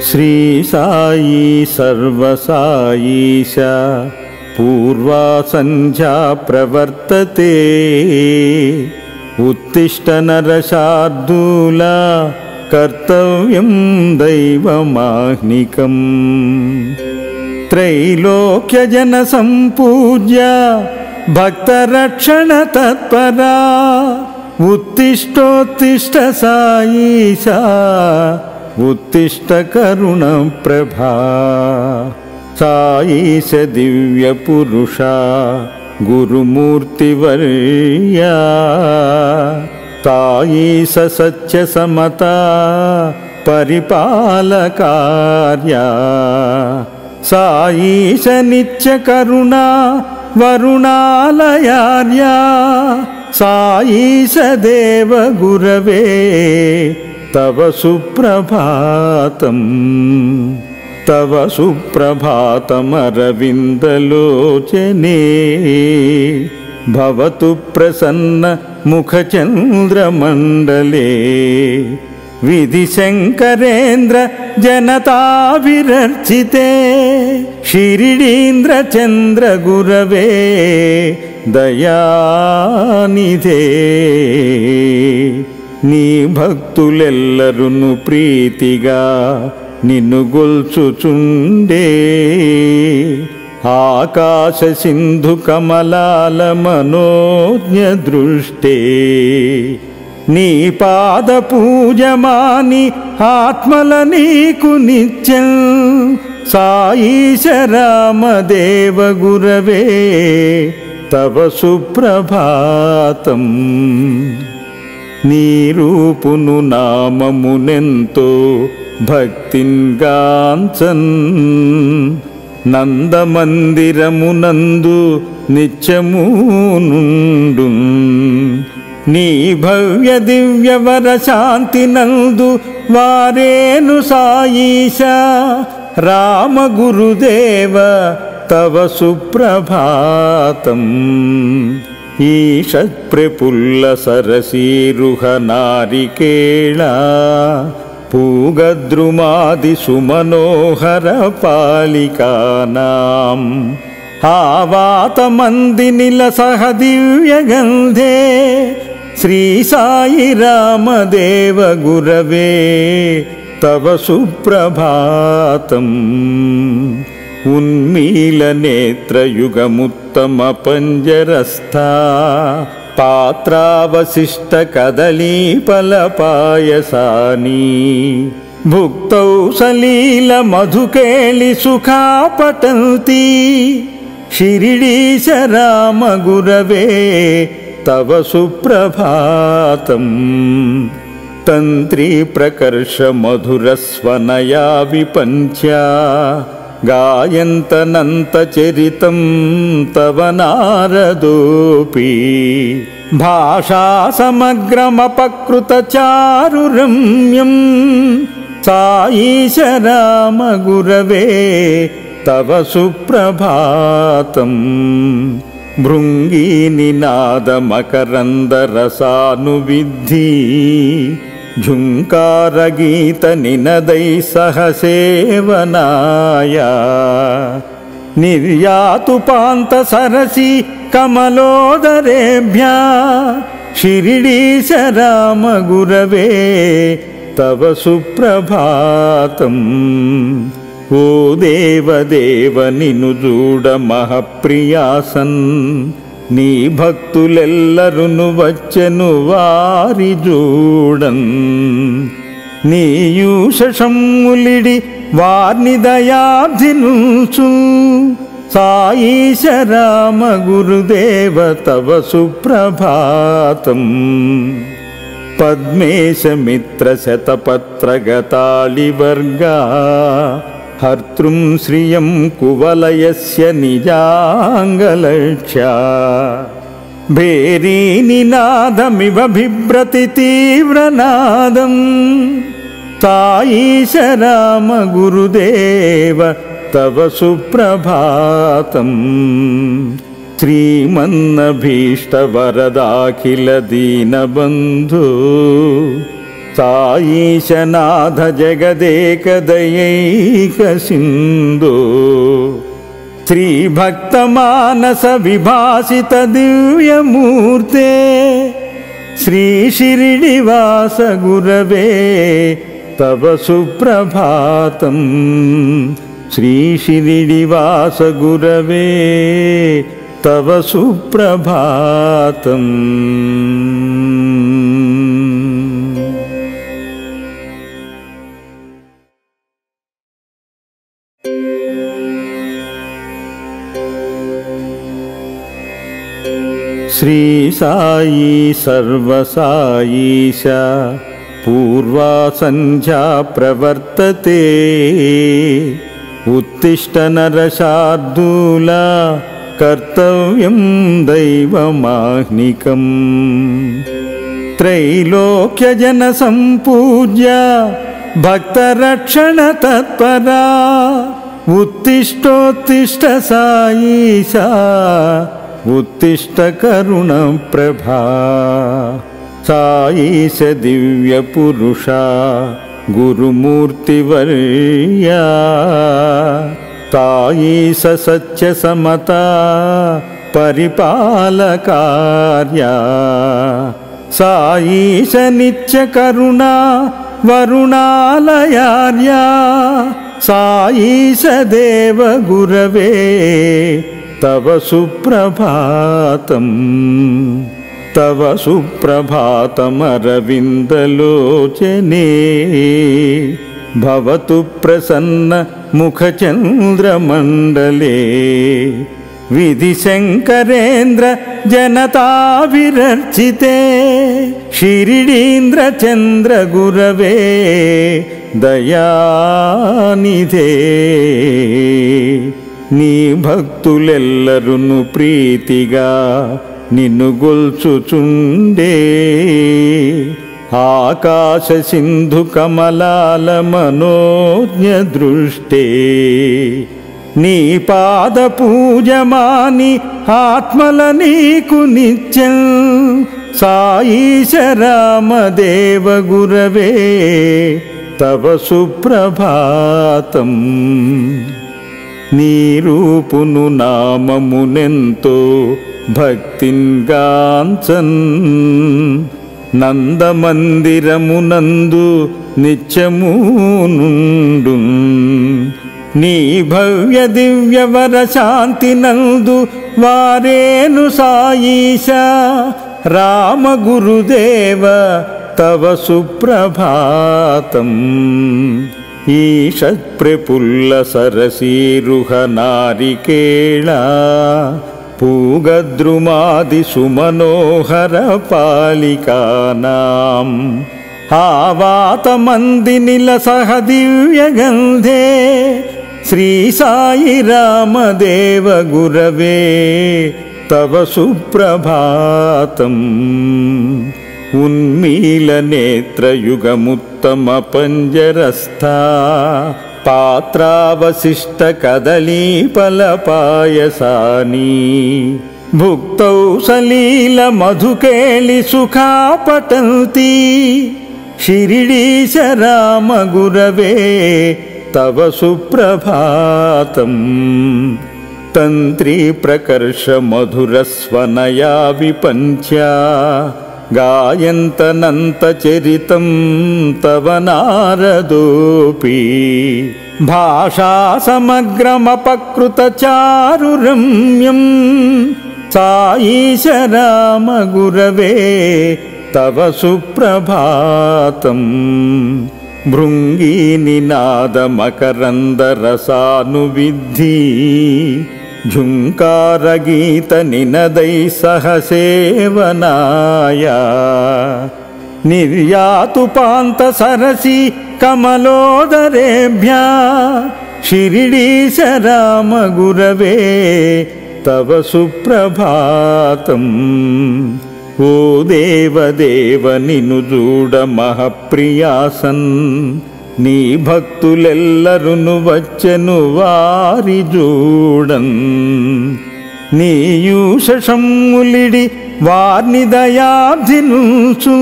श्री साई सर्वसाईश पूर्वा संध्या प्रवर्तते उत्तिष्ठ नरशार्दूल कर्तव्यं दैवमाह्निकम् त्रैलोक्यजन संपूज्य भक्तरक्षण तत्परा उत्तिष्ठोत्तिष्ठ साईशा उत्तिष्ठ करुणप्रभा साईश दिव्य पुरुषा गुरुमूर्तिवर्या साईश सत्य समता परिपालकार्या साईश नित्य करुणा वरुणालयार्या साईश देव गुरवे तव सुप्रभातम् तव सुप्रभातमरविन्दलोचने भवतु प्रसन्न मुखचन्द्रमण्डले विधिशङ्करेन्द्र जनताभिरर्चिते शिरिडीन्द्रचन्द्र गुरवे दयानिधे నీ భక్తులెల్లరును ప్రీతిగా నిన్ను గొల్చుచుండే ఆకాశ సింధు కమలాల మనోజ్ఞ దృష్టే నీ పాద పూజమాని ఆత్మల నీకు నిత్యం సాయిశ రామదేవ గురవే తవ సుప్రభాతం నీ రూపును నామమునెంతో భక్తింగాంచన్ నందమందిరమునందు నిత్యమునుండు నీ భవ్య దివ్య వర శాంతి నందు వారేను సాయిశ రామ గురుదేవ తవ సుప్రభాతం ఈషత్ప్రపుల్ల సరసీరుహ నారికేళ పూగద్రుమాది సుమనోహర పాలికానాం ఆవాత మందినిల సహ దివ్యగంధే శ్రీ సాయి రామదేవ గురవే తవ సుప్రభాతం ఉన్మీల నేత్రయుగముత్తమ పంజరస్థా పాత్రావశిష్ట కదలీఫల పాయసాని భుక్తౌ సలీల మధుకేళి సుఖాపటంతి శిరిడీశ రామ గురవే తవ సుప్రభాతం తంత్రీ ప్రకర్ష మధురస్వనయా విపంచ్య గాయంతనంత చరితం తవ నారదోపి భాషా సమగ్రమపకృత చారురమ్యం సాయిశ రామ గురవే తవ సుప్రభాతం భృంగీ నాద మకరంద రసానువిద్ధి ఝుంకార గీత నినదై సహసేవనాయ నిర్యాతుపాంత సరసి కమలోదరేభ్య శిరిడీశ రామ గురవే తవ సుప్రభాతం ఓ దేవదేవ నిను చూడ మహప్రియాసన్ నీ భక్తులెల్లరును వచ్చెను వారి చూడన్ నీయూషములిడి వార్ని దయాబ్ధినుచు సాయిశ రామ గురుదేవ తవ సుప్రభాతం పద్మేశ మిత్ర శతపత్రగతాళివర్గా హర్తృం శ్రియం కువలయస్య నిజాంగలక్ష్య భేరీనినాదమివ బిభ్రతి తీవ్రనాదం సాయిశ రామ గురుదేవ తవ సుప్రభాతం శ్రీమన్నభీష్టవరదాఖిల దీనబంధు సాయీశనాథ జగదేక దయైక సింధు శ్రీభక్తమానస విభాసిత దివ్యమూర్తే శ్రీ షిరిడివాస గురవే తవ సుప్రభాతం శ్రీ షిరిడివాస గురవే తవ సుప్రభాతం. శ్రీ సాయి సర్వసాయీశ పూర్వా సంధ్యా ప్రవర్తతే ఉత్తిష్ట నరశార్దూల కర్తవ్యం దైవమాహ్నికం త్రైలోక్యజన సంపూజ్య భక్తరక్షణ తత్పరా ఉత్తిష్టోత్తిష్ట సాయీశ ఉత్తిష్ట కరుణ ప్రభా సాయీశ దివ్య పురుష గురుమూర్తివర్యా సాయీశ సత్య సమతా పరిపాలకార్యా సాయీశ నిత్య కరుణా వరుణాలయార్యా సాయీశ దేవ గురవే తవ సుప్రభాతం తవ సుప్రభాతమరవిందలోచనే భవతు ప్రసన్న ముఖచంద్రమండలే విధిశంకరేంద్ర జనతాభిరర్చితే షిరిడీంద్ర చంద్ర గురవే దయానిధే నీ భక్తులెల్లరును ప్రీతిగా నిన్ను గొల్చుచుండే ఆకాశ సింధు కమలాల మనోజ్ఞ దృష్టే నీ పాద పూజమాని ఆత్మల నీకు నిత్యం సాయీశ రామదేవ గురవే తవ సుప్రభాతం నీ రూపును నామమునెంతో భక్తింగాంచన్ నందమందిరమునందు నిత్యమునుండు నీ భవ్య దివ్యవర శాంతి నందు వారేను సాయీశ రామ గురుదేవ తవ సుప్రభాతం ఈషత్ప్రపుల్ల సరసీరుహ నారికేళ పూగద్రుమాది సుమనోహర పాలికానాం ఆవాతమందినిల సహ దివ్యగంధే శ్రీ సాయి రామదేవ గురవే తవ సుప్రభాతం ఉన్మీల నేత్రయుగముత్తమ పంజరస్థా పాత్రావశిష్ట కదళీఫల పాయసాని భుక్తౌ సలీల మధుకేళి సుఖాపటంతి షిరిడీశ రామ గురవే తవ సుప్రభాతం తంత్రీ ప్రకర్ష మధురస్వనయా విపంచ్యా గాయంతనంత చరితం తవ నారదోపి భాషా సమగ్రమపకృత చారు రమ్యం సాయీశ రామ గురవే తవ సుప్రభాతం భృంగీని నాద మకరంద రసానువిద్ధి ఝుంకార గీత నినదై సహసేవనాయ నిర్యాతుపాంత సరసి కమలోదరేభ్యా షిరిడీశ రామ గురవే తవ సుప్రభాతం ఓ దేవదేవ నిను చూడ మహప్రియాసన్ నీ భక్తులెల్లరును వచ్చెను వారి చూడన్ నీయూషములిడి వార్ని దయాబ్ధినుచు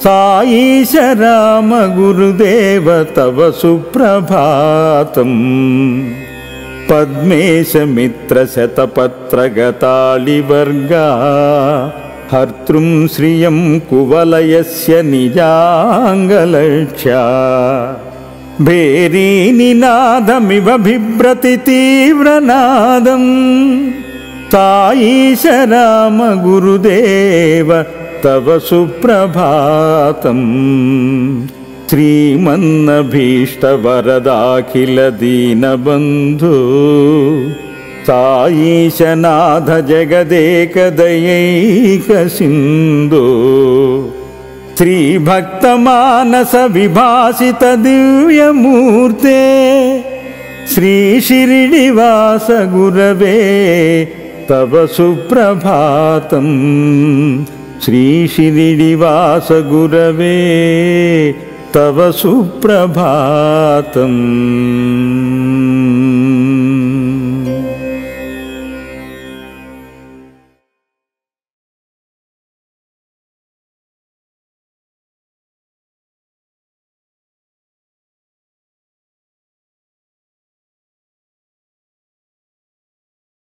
సాయీశ రామ గురుదేవ తవ సుప్రభాతం. పద్మేశ మిత్ర శతపత్రగతాళివర్గా హర్తృం శ్రియం కువలయస్య నిజాంగలక్ష్యా. భేరీనినాదమివ బిభ్రతి తీవ్రనాదం సాయీశ రామ గురుదేవ తవ సుప్రభాతం. శ్రీమన్నభీష్టవరదాఖిల దీనబంధు సాయీశనాథ జగదేకదయైక సింధు. శ్రీభక్తమానస విభాసిత దివ్యమూర్తే శ్రీ షిరిడివాస గురవే తవ సుప్రభాతం. శ్రీ షిరిడివాస గురవే తవ సుప్రభాతం.